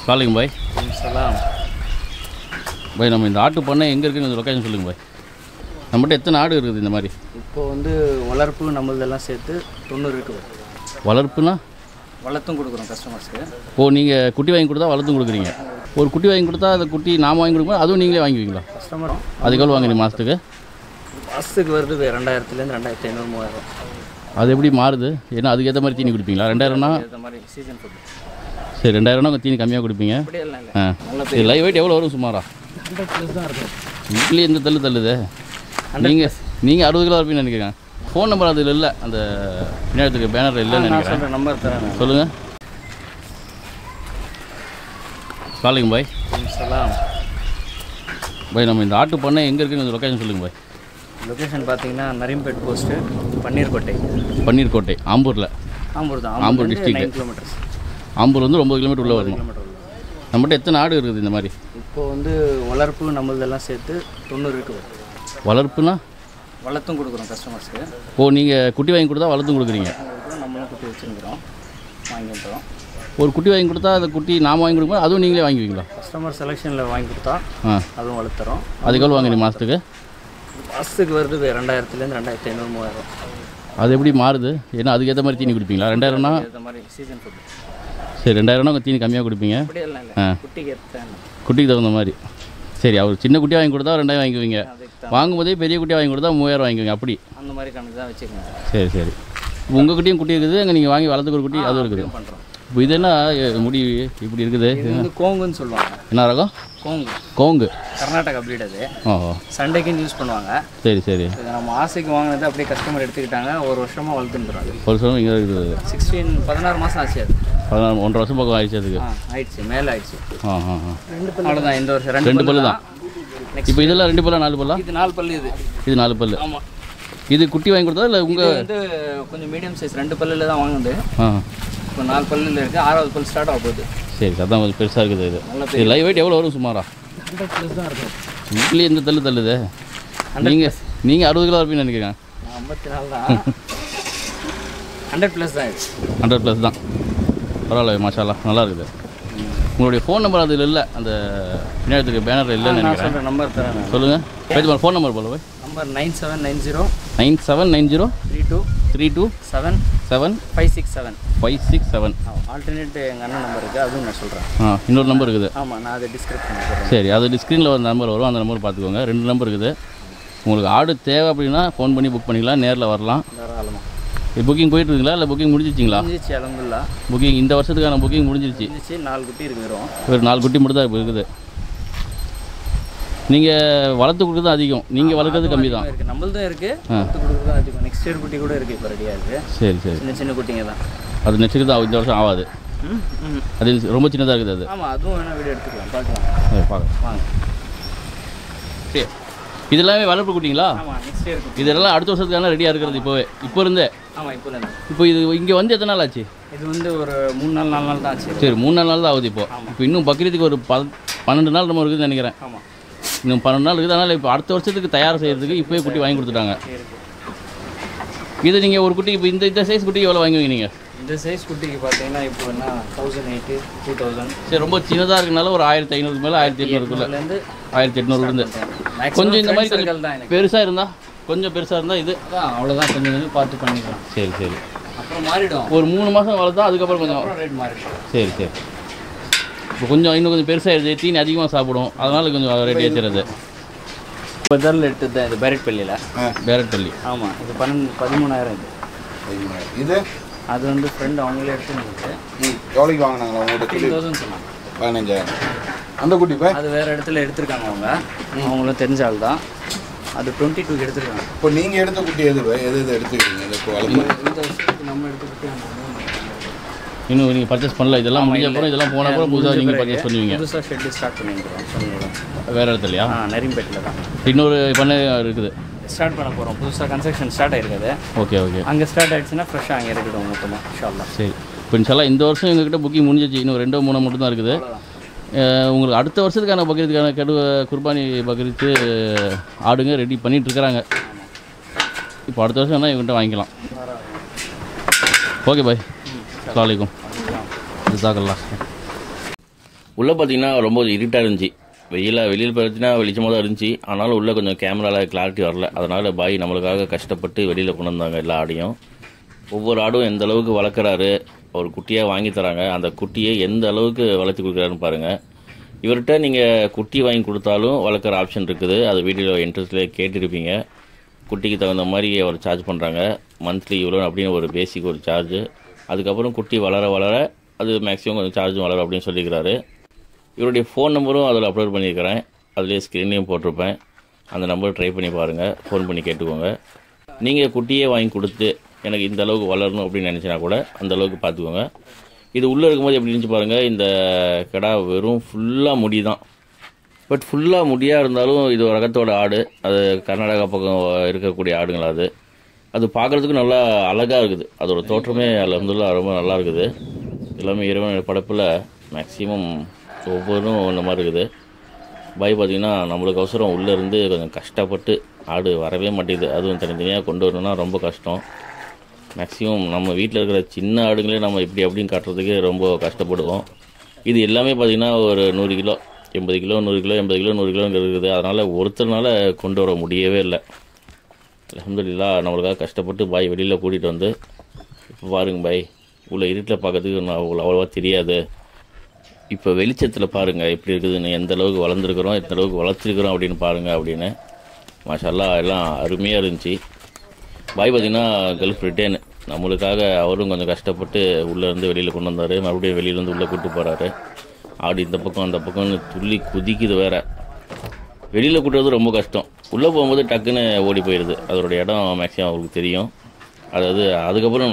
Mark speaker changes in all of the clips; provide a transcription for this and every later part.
Speaker 1: வாலைக்கும் பாய்.
Speaker 2: சலாம்
Speaker 1: பாய், நம்ம இந்த ஆட்டு பண்ணை எங்கே இருக்குன்னு கொஞ்சம் லொக்கேஷன் சொல்லுங்கள் பாய். நம்மகிட்ட எத்தனை ஆடு இருக்குது இந்த மாதிரி?
Speaker 2: இப்போ வந்து வளர்ப்பு நம்மளதெல்லாம் சேர்த்து 90 இருக்குது.
Speaker 1: வளர்ப்புனா
Speaker 2: வளர்த்தும் கொடுக்குறோம் கஸ்டமர்ஸ்க்கு.
Speaker 1: ஓ, நீங்கள் குட்டி வாங்கி கொடுத்தா வளர்த்தும் கொடுக்குறீங்க. ஒரு குட்டி வாங்கி கொடுத்தா அந்த குட்டி நாம் வாங்கி கொடுக்கும்போது அதுவும் நீங்களே வாங்குவீங்களா?
Speaker 2: கஸ்டமரும்
Speaker 1: அதுக்கு எவ்வளோ வாங்குறீங்க மாதத்துக்கு?
Speaker 2: மாதத்துக்கு வருது 2000லேருந்து 2500 3000.
Speaker 1: அது எப்படி மாறுது? ஏன்னா அதுக்கேற்ற மாதிரி தீனி கொடுப்பீங்களா? 2000னா
Speaker 2: இந்த மாதிரி சீசன் ஃபுட்.
Speaker 1: சரி, 2000னா கொஞ்சம் தீனி கம்மியாக கொடுப்பீங்க.
Speaker 2: அப்படியெல்லாம் இல்லை.
Speaker 1: ஆ, சரி. லைவ் வெயிட் எவ்வளோ வரும் சுமாரா?
Speaker 2: 100+ தான் இருக்கும்.
Speaker 1: வீட்லேயே இந்த தள்ளுதே. நீங்கள் 60 கிலோ இருப்பீங்கன்னு நினைக்கிறேன். ஃபோன் நம்பர் அதில் இல்லை, அந்த பின்னாடி பேனர் இல்லைன்னு நினைக்கிறேன்.
Speaker 2: சொல்கிறேன், நம்பர் தரேன்.
Speaker 1: சொல்லுங்கள். வாலைக்கும் பாய்.
Speaker 2: சலாம்
Speaker 1: பாய், நம்ம இந்த ஆட்டு பண்ணை எங்கே இருக்குன்னு கொஞ்சம் லொக்கேஷன் சொல்லுங்கள் பாய்.
Speaker 2: லொக்கேஷன் பார்த்தீங்கன்னா நரிம்பேட் போஸ்ட்டு, பன்னீர்கோட்டை.
Speaker 1: பன்னீர்கோட்டை ஆம்பூரில்.
Speaker 2: ஆம்பூர் தான்.
Speaker 1: ஆம்பூர் டிஸ்ட்ரிக்ட்.
Speaker 2: 9 கிலோமீட்டர்ஸ்.
Speaker 1: ஆம்பூர் வந்து 9 கிலோமீட்டர் உள்ளே வரும். நம்மகிட்ட எத்தனை ஆடு இருக்குது இந்த மாதிரி?
Speaker 2: இப்போ வந்து வளர்ப்பு நம்மளதெல்லாம் சேர்த்து 90 இருக்குது.
Speaker 1: வளர்ப்புனா
Speaker 2: வளர்த்தும் கொடுக்குறோம் கஸ்டமர்ஸ்க்கு.
Speaker 1: ஓ, நீங்கள் குட்டி வாங்கி கொடுத்தா வளர்த்தும் கொடுக்குறீங்க.
Speaker 2: நம்மளும் குட்டி வச்சுருக்கிறோம், வாங்கிக்கிறோம்.
Speaker 1: ஒரு குட்டி வாங்கி கொடுத்தா அந்த குட்டி நாம் வாங்கி கொடுக்கும்போது அதுவும் நீங்களே வாங்குவீங்களா?
Speaker 2: கஸ்டமர் செலெக்ஷனில் வாங்கி கொடுத்தா அதுவும் வளர்த்துறோம்.
Speaker 1: அதுக்கு எவ்வளோ வாங்குறீங்க மாதத்துக்கு?
Speaker 2: மாதத்துக்கு வருது 2000லேருந்து 2500 3000.
Speaker 1: அது எப்படி மாறுது? ஏன்னா அதுக்கேற்ற மாதிரி தீனி கொடுப்பீங்களா? 2000னா
Speaker 2: இந்த மாதிரி சீசன் ஃபுட்.
Speaker 1: சரி, 2000னா கொஞ்சம் தீனி கம்மியாக கொடுப்பீங்க.
Speaker 2: அப்படியெல்லாம் இல்லை. குட்டிக்கு ஏற்ற
Speaker 1: குட்டிக்கு தகுந்த மாதிரி. சரி, அவர் சின்ன குட்டியாக வாங்கி கொடுத்தா 2000 வாங்கிக்குவீங்க. வாங்கும்போதே பெரிய குட்டியாக வாங்கி கொடுத்தா 3000 வாங்கிக்குவீங்க. அப்படி
Speaker 2: அந்த மாதிரி கணக்கு தான் வச்சுக்கோங்க.
Speaker 1: சரி சரி. உங்கள் குட்டியும் குட்டி இருக்குது, அங்கே நீங்கள் வாங்கி வளர்த்துக்கு ஒரு குட்டி அதுவும் இருக்குது.
Speaker 2: பண்ணுறோம்.
Speaker 1: இப்போ இது என்ன முடி இப்படி இருக்குது?
Speaker 2: இது வந்து கோங்குன்னு சொல்லுவாங்க.
Speaker 1: என்ன ரகம்?
Speaker 2: கோங்கு.
Speaker 1: கோங்கு
Speaker 2: கர்நாடகா ப்ரீட் அது.
Speaker 1: ஓஹோ,
Speaker 2: சண்டைக்குன்னு யூஸ் பண்ணுவாங்க.
Speaker 1: சரி சரி.
Speaker 2: இது நம்ம ஆசைக்கு வாங்கினது அப்படியே கஸ்டமர் எடுத்துக்கிட்டாங்க. ஒரு வருஷமாக வளர்த்துன்றாங்க.
Speaker 1: ஒரு வருஷம் இங்கே இருக்குது.
Speaker 2: 16 மாதம் ஆச்சு அது.
Speaker 1: 1.5 வருஷம் பக்கம் ஆயிடுச்சு அதுக்கு.
Speaker 2: ஆயிடுச்சு, மேலே ஆயிடுச்சு.
Speaker 1: அவ்வளோதான்.
Speaker 2: இந்த வருஷம்
Speaker 1: 2 பல்லு தான். இப்போ இதெல்லாம் 2 பல்லா 4 பல்லா?
Speaker 2: இது 4 பல்லு.
Speaker 1: இது 4 பல்லு.
Speaker 2: ஆமாம்.
Speaker 1: இது குட்டி வாங்கி கொடுத்தா இல்லை உங்கள்
Speaker 2: வந்து கொஞ்சம் மீடியம் சைஸ் 2 பல்லில் தான் வாங்குது. இப்போ 4 பல்லில் இருக்குது. 6வது பல் ஸ்டார்ட் ஆக போகுது.
Speaker 1: சரி, அதான் கொஞ்சம் பெருசாக இருக்குது இது. இது லைவ் வெயிட் எவ்வளோ வரும் சுமாரா?
Speaker 2: 100+ தான் இருக்கும்.
Speaker 1: வீட்லேயே இந்த தள்ளுதே. நீங்கள் 60 கிலோ இருப்பீங்கன்னு நினைக்கிறேன்.
Speaker 2: 54 தான். 100+ தான்.
Speaker 1: 100+ தான். பரவாயில்ல, மாஷால்லா, நல்லா இருக்குது. உங்களுடைய ஃபோன் நம்பர் அதில் இல்லை, அந்த பின்னாடி பேனர் இல்லைன்னு நினைக்கிறேன்.
Speaker 2: சொல்கிறேன், நம்பர் தரேன்.
Speaker 1: சொல்லுங்கள். பேஜ் ஃபோன் நம்பர் போல போய்.
Speaker 2: நம்பர் 9790
Speaker 1: 9790
Speaker 2: 32
Speaker 1: 32
Speaker 2: 7
Speaker 1: 7
Speaker 2: 567.
Speaker 1: 567.
Speaker 2: ஆல்டர்னேட் எங்கள் அண்ணன் நம்பர் இருக்குது, அதுவும் நான் சொல்கிறேன்.
Speaker 1: இன்னொரு நம்பர் இருக்குது.
Speaker 2: ஆமாம், நான் அதை டிஸ்கிரிப்ஷன் பண்ணுறேன்.
Speaker 1: சரி, அது ஸ்க்ரீனில் ஒரு நம்பர் வரும், அந்த நம்பர் பார்த்துக்கோங்க. 2 நம்பர் இருக்குது. உங்களுக்கு ஆடு தேவை அப்படின்னா ஃபோன் பண்ணி புக் பண்ணிக்கலாம், நேரில் வரலாம்.
Speaker 2: தாராளமாக.
Speaker 1: புக்கிங் போயிட்டுருங்களா இல்லை புக்கிங் முடிஞ்சிச்சிங்களா?
Speaker 2: முடிஞ்சிச்சு, அலமதுல்லா.
Speaker 1: புக்கிங் இந்த வருஷத்துக்கான புக்கிங் முடிஞ்சிருச்சு.
Speaker 2: 4 குட்டி இருக்கிறோம்.
Speaker 1: ஒரு 4 குட்டி மட்டும் தான் இப்போ இருக்குது. நீங்கள் வளர்த்து கொடுக்குறது அதிகம், நீங்கள் வளர்க்குறது கம்மி தான்.
Speaker 2: இருக்குது, நம்மள்தான் இருக்குது. வளர்த்து கொடுக்குறது தான் அதிகம். நெக்ஸ்ட் இயர் குட்டி கூட இருக்குது, இப்போ ரெடியாக இருக்குது.
Speaker 1: சரி சரி.
Speaker 2: சின்ன சின்ன குட்டிங்க தான்.
Speaker 1: அது நெக்ஸ்ட்டுக்கு தான் இந்த வருஷம் ஆகாது. அது ரொம்ப சின்னதாக இருக்குது அது.
Speaker 2: ஆமாம், அதுவும் வேணால் வீடியோ எடுத்துக்கலாம், பார்க்கலாம்.
Speaker 1: பார்க்கலாம்
Speaker 2: வாங்க.
Speaker 1: சரி, இதெல்லாமே வளர்ப்பு குட்டிங்களா?
Speaker 2: ஆமாம், நெக்ஸ்ட் இயர் குட்டி.
Speaker 1: இதெல்லாம் அடுத்த வருஷத்துக்கான ரெடியாக இருக்கிறது இப்போவே, இப்போ இருந்தே?
Speaker 2: ஆமாம்,
Speaker 1: இப்போ இது இங்கே வந்து எத்தனை நாள் ஆச்சு?
Speaker 2: இது வந்து ஒரு 3 நாள் 4 நாள் தான் ஆச்சு.
Speaker 1: சரி, 3-4 நாள் தான் ஆகுது. இப்போ இன்னும் பக்ரீத்துக்கு ஒரு 12 நாள் நம்ம இருக்குதுன்னு நினைக்கிறேன்.
Speaker 2: ஆமாம்,
Speaker 1: இன்னும் 12 நாள் இருக்குது. அதனால் இப்போ அடுத்த வருஷத்துக்கு தயார் செய்கிறதுக்கு இப்போயே குட்டி வாங்கி கொடுத்துட்டாங்க. இது நீங்கள் ஒரு குட்டி இப்போ இந்த சைஸ் குட்டிக்கு எவ்வளோ வாங்குவீங்க நீங்கள்?
Speaker 2: இந்த சைஸ் குட்டிக்கு பார்த்தீங்கன்னா இப்போ என்ன 1008 2000.
Speaker 1: சரி, ரொம்ப சின்னதாக இருக்கனால ஒரு 1500 மேலே 1800 1800 இருந்து. கொஞ்சம் இந்த மாதிரி கொஞ்சம் பெருசாக இருந்தால் இது
Speaker 2: அவ்வளோதான், கொஞ்சம் பார்த்து பண்ணிக்கலாம்.
Speaker 1: சரி சரி.
Speaker 2: அப்புறம் மாறிடும்.
Speaker 1: ஒரு 3 மாதம் வளர்த்தா அதுக்கப்புறம் கொஞ்சம்
Speaker 2: ரேட் மாறிடும்.
Speaker 1: சரி சரி. இப்போ இன்னும் கொஞ்சம் பெருசாகிடுது, தீனி அதிகமாக சாப்பிடும், அதனால் கொஞ்சம் ரேட் ஏற்றுறது.
Speaker 2: இப்போ இதில் எடுத்தது தான், இது பேரட் பள்ளியில்.
Speaker 1: பேரட் பள்ளி.
Speaker 2: ஆமாம், இது 13,000.
Speaker 3: இது
Speaker 2: அது வந்து ஃப்ரெண்ட் அவங்களே எடுத்துருக்கு.
Speaker 3: எவ்வளோக்கு வாங்கினாங்களா உங்கள்கிட்ட?
Speaker 2: 15,000 சொன்னாங்க.
Speaker 3: 15,000. அந்த குட்டி இப்போ
Speaker 2: அது வேறு இடத்துல எடுத்திருக்காங்க அவங்களும் தெரிஞ்ச ஆள் தான். அது 22க்கு எடுத்துருக்காங்க.
Speaker 3: இப்போ நீங்கள் எடுத்த குட்டி எது எடுத்துக்கிறீங்க? இப்போ வளர்ப்பு
Speaker 2: இந்த வருஷத்துக்கு நம்ம எடுத்த குட்டி
Speaker 1: இன்னும் நீங்கள் பர்ச்சேஸ் பண்ணல. இதெல்லாம் முடிஞ்ச அப்புறம் இதெல்லாம் போன அப்புறம் புதுசாக நீங்கள் பர்ச்சேஸ் பண்ணுவீங்க.
Speaker 2: புதுசாக ஷெட்டு ஸ்டார்ட் பண்ணிக்கிறோம் சொன்னீங்க.
Speaker 1: வேறு இடத்துலையா?
Speaker 2: நரிம்பேட்டில் தான்
Speaker 1: இன்னொரு பண்ணை இருக்குது,
Speaker 2: ஸ்டார்ட் பண்ண போகிறோம். புதுசாக கன்ஸ்ட்ரக்ஷன் ஸ்டார்ட் ஆகிருக்குது.
Speaker 1: Okay okay.
Speaker 2: அங்கே ஸ்டார்ட் ஆகிடுச்சுன்னா ஃப்ரெஷ்ஷாக அங்கே இருக்கட்டும் மொத்தமாக இன்ஷாஅல்லாஹ்.
Speaker 1: சரி, இப்போ இன்ஷாஅல்லாஹ் இந்த வருஷம் எங்ககிட்ட புக்கிங் முடிஞ்சிச்சு. இன்னும் 2-3 மட்டும் தான் இருக்குது. உங்களுக்கு அடுத்த வருஷத்துக்கான பக்ரீத்துக்கான குர்பானி பக்ரீத்து ஆடுங்க ரெடி பண்ணிகிட்ருக்குறாங்க. இப்போ அடுத்த வருஷம் என்ன இவங்ககிட்ட வாங்கிக்கலாம். Okay bye. அஸ்ஸலாமு அலைக்கும். ஜஸாக்கல்லாஹ். உள்ளே பார்த்தீங்கன்னா ரொம்ப இருட்டாக இருந்துச்சு. வெளியில் பார்த்தீங்கன்னா வெளிச்சமாக தான் இருந்துச்சு. ஆனாலும் உள்ளே கொஞ்சம் கேமராவில் கிளாரிட்டி வரல. அதனால் பாய் நம்மளுக்காக கஷ்டப்பட்டு வெளியில் கொண்டு வந்தாங்க எல்லா ஆடையும். ஒவ்வொரு ஆடும் எந்த அளவுக்கு வளர்க்குறாரு, ஒரு குட்டியாக வாங்கி தராங்க. அந்த குட்டியை எந்த அளவுக்கு வளர்த்தி கொடுக்குறாருன்னு பாருங்கள். இவர்கிட்ட நீங்கள் குட்டி வாங்கி கொடுத்தாலும் வளர்க்குற ஆப்ஷன் இருக்குது. அது வீடியோ இன்ட்ரெஸ்ட்லேயே கேட்டிருப்பீங்க. குட்டிக்கு தகுந்த மாதிரி அவர் சார்ஜ் பண்ணுறாங்க. மந்த்லி இவ்வளோ அப்படின்னு ஒரு பேசிக் ஒரு சார்ஜு. அதுக்கப்புறம் குட்டி வளர வளர அது மேக்ஸிமம் கொஞ்சம் சார்ஜும் வளரும் அப்படின்னு சொல்லியிருக்கிறாரு. இவருடைய ஃபோன் நம்பரும் அதில் அப்லோட் பண்ணியிருக்கிறேன். அதுலேயே ஸ்க்ரீன்லேயும் போட்டிருப்பேன். அந்த நம்பர் ட்ரை பண்ணி பாருங்கள், ஃபோன் பண்ணி கேட்டுக்கோங்க. நீங்கள் குட்டியே வாங்கி கொடுத்து எனக்கு இந்த அளவுக்கு வளரணும் அப்படின்னு நினச்சினா கூட அந்த அளவுக்கு பார்த்துக்கோங்க. இது உள்ளே இருக்கும்போது எப்படி இருந்துச்சு பாருங்கள். இந்த கடா வெறும் ஃபுல்லாக முடி தான். பட் ஃபுல்லாக முடியாக இருந்தாலும் இது ஒரு ரகத்தோட ஆடு. அது கர்நாடகா பக்கம் இருக்கக்கூடிய ஆடுங்களா அது. அது பார்க்குறதுக்கு நல்லா அழகாக இருக்குது. அதோட தோற்றமே அல்ஹம்துலில்லாஹ் ரொம்ப நல்லா இருக்குது. எல்லாமே இறைவன் படைப்பில் மேக்ஸிமம் ஒவ்வொன்றும் இந்த மாதிரி இருக்குது. பாய் பார்த்திங்கன்னா நம்மளுக்கு அவசரம் உள்ளேருந்து கொஞ்சம் கஷ்டப்பட்டு ஆடு வரவே மாட்டேங்குது. அதுவும் தனித்தனியாக கொண்டு வரணும்னா ரொம்ப கஷ்டம். மேக்ஸிமம் நம்ம வீட்டில் இருக்கிற சின்ன ஆடுங்களே நம்ம இப்படி அப்படின்னு காட்டுறதுக்கு ரொம்ப கஷ்டப்படுவோம். இது எல்லாமே பார்த்திங்கன்னா ஒரு 100 கிலோ 80 கிலோ 100 கிலோ 80 கிலோ 100 கிலோன்னு இருக்குது. அதனால் ஒருத்தர்னால கொண்டு வர முடியவே இல்லை. அல்ஹம்துலில்லாஹ் நம்மளுக்காக கஷ்டப்பட்டு பாய் வெளியில் கூட்டிகிட்டு வந்து இப்போ பாருங்க பாய் உள்ள இருட்டில் பார்க்கறதுக்கு நான் அவ்வளோவா தெரியாது. இப்போ வெளிச்சத்தில் பாருங்கள் எப்படி இருக்குதுன்னு, எந்த அளவுக்கு வளர்ந்துருக்குறோம், எந்த அளவுக்கு வளர்த்துருக்குறோம் அப்படின்னு பாருங்கள் அப்படின்னு. மாஷா அல்லாஹ் எல்லாம் அருமையாக இருந்துச்சு. பாய் பார்த்திங்கன்னா கல்ஃப் ரிட்டேன். நம்மளுக்காக அவரும் கொஞ்சம் கஷ்டப்பட்டு உள்ளேருந்து வெளியில் கொண்டு வந்தார். மறுபடியும் வெளியிலேருந்து உள்ளே கூப்பிட்டு போகிறாரு. ஆடு இந்த பக்கம் அந்த பக்கம்னு துள்ளி குதிக்குது வேறு. வெளியில் கூட்டுறது ரொம்ப கஷ்டம். உள்ளே போகும்போது டக்குன்னு ஓடி போயிடுது. அதோடைய இடம் மேக்ஸிமம் அவருக்கு தெரியும். அதாவது அதுக்கப்புறம்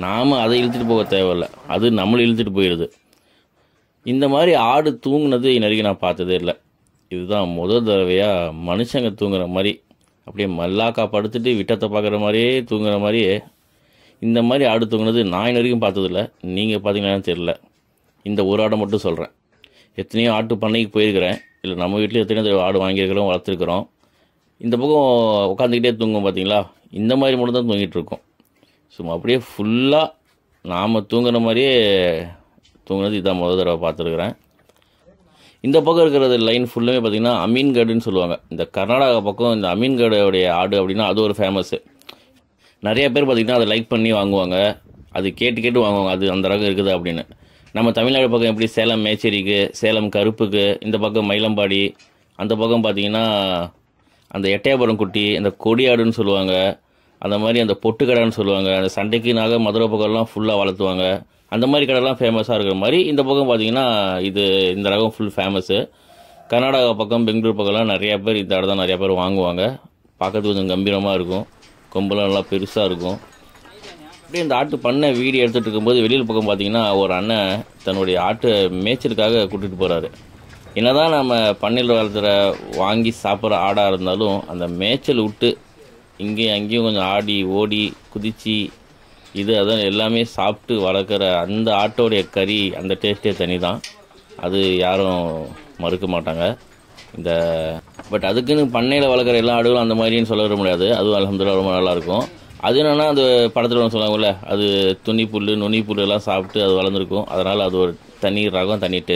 Speaker 1: நாம் அதை இழுத்துட்டு போக தேவையில்லை, அது நம்மளை இழுத்துட்டு போயிடுது. இந்த மாதிரி ஆடு தூங்குனது இன்ன நான் பார்த்ததே இல்லை. இதுதான் முதல் தடவையாக மனுஷங்க தூங்குற மாதிரி அப்படியே மல்லாக்கா படுத்துட்டு விட்டத்தை பார்க்குற மாதிரியே தூங்குற மாதிரியே இந்த மாதிரி ஆடு தூங்குனது நான் இன்ன வரைக்கும் பார்த்ததில்ல. நீங்கள் பார்த்தீங்கன்னான்னு தெரில. இந்த ஒரு ஆடை மட்டும் சொல்கிறேன். எத்தனையோ ஆட்டு பண்ணைக்கு போயிருக்கிறேன். இல்லை நம்ம வீட்டில் எத்தனையோ ஆடு வாங்கியிருக்கிறோம், வளர்த்துருக்குறோம். இந்த பக்கம் உட்காந்துக்கிட்டே தூங்கும் பார்த்தீங்களா, இந்த மாதிரி மட்டும் தான் தூங்கிட்டு இருக்கோம். சும்மா அப்படியே ஃபுல்லாக நாம் தூங்குற மாதிரியே தூங்குனது இதான் முதல் தடவை பார்த்துருக்குறேன். இந்த பக்கம் இருக்கிறது லைன் ஃபுல்லுமே பார்த்திங்கன்னா அமீன்கடுன்னு சொல்லுவாங்க. இந்த கர்நாடகா பக்கம் இந்த அமீன்கடோடைய ஆடு அப்படின்னா அது ஒரு ஃபேமஸ்ஸு. நிறைய பேர் பார்த்திங்கன்னா அதை லைக் பண்ணி வாங்குவாங்க. அது கேட்டு வாங்குவாங்க அது அந்த ரகம் இருக்குது அப்படின்னு. நம்ம தமிழ்நாடு பக்கம் எப்படி சேலம் மேச்சேரிக்கு, சேலம் கருப்புக்கு, இந்த பக்கம் மயிலம்பாடி, அந்த பக்கம் பார்த்திங்கன்னா அந்த எட்டயபுரம் குட்டி, இந்த கொடியாடுன்னு சொல்லுவாங்க. அந்த மாதிரி அந்த பொட்டு கடைன்னு சொல்லுவாங்க. அந்த சண்டைக்குனாக மதுரை பக்கம்லாம் ஃபுல்லாக வளர்த்துவாங்க. அந்த மாதிரி கடைலாம் ஃபேமஸாக இருக்கிற மாதிரி இந்த பக்கம் பார்த்திங்கன்னா இந்த ரகம் ஃபுல் ஃபேமஸ்ஸு. கர்நாடகா பக்கம் பெங்களூர் பக்கம்லாம் நிறையா பேர் இந்த ஆடு தான் நிறையா பேர் வாங்குவாங்க. பார்க்கறதுக்கு கொஞ்சம் கம்பீரமாக இருக்கும், கொம்பெல்லாம் நல்லா பெருசாக இருக்கும். அப்படியே இந்த ஆட்டு பண்ணை வீடியோ எடுத்துகிட்டு இருக்கும்போது வெளியில் பக்கம் பார்த்திங்கன்னா ஒரு அண்ணன் தன்னுடைய ஆட்டு மேய்ச்சலுக்காக கூட்டிகிட்டு போகிறாரு. என்னதான் நம்ம பண்ணையில் வளர்த்துற வாங்கி சாப்பிட்ற ஆடாக இருந்தாலும் அந்த மேய்ச்சல் விட்டு இங்கேயும் அங்கேயும் கொஞ்சம் ஆடி ஓடி குதிச்சு அதான் எல்லாமே சாப்பிட்டு வளர்க்குற அந்த ஆட்டோடைய கறி அந்த டேஸ்ட்டே தனி தான். அது யாரும் மறுக்க மாட்டாங்க. பட் அதுக்குன்னு பண்ணையில் வளர்க்குற எல்லா ஆடுகளும் அந்த மாதிரின்னு சொல்ல முடியாது. அதுவும் அல்ஹம்துலில்லாஹ் ரொம்ப நல்லாயிருக்கும். அது என்னென்னா அந்த படத்தில் சொல்லுவாங்கள்ல, அது துணி புல் நுனி புல் எல்லாம் சாப்பிட்டு அது வளர்ந்துருக்கும். அதனால் அது ஒரு தனி ரகம், தனி டேஸ்ட்.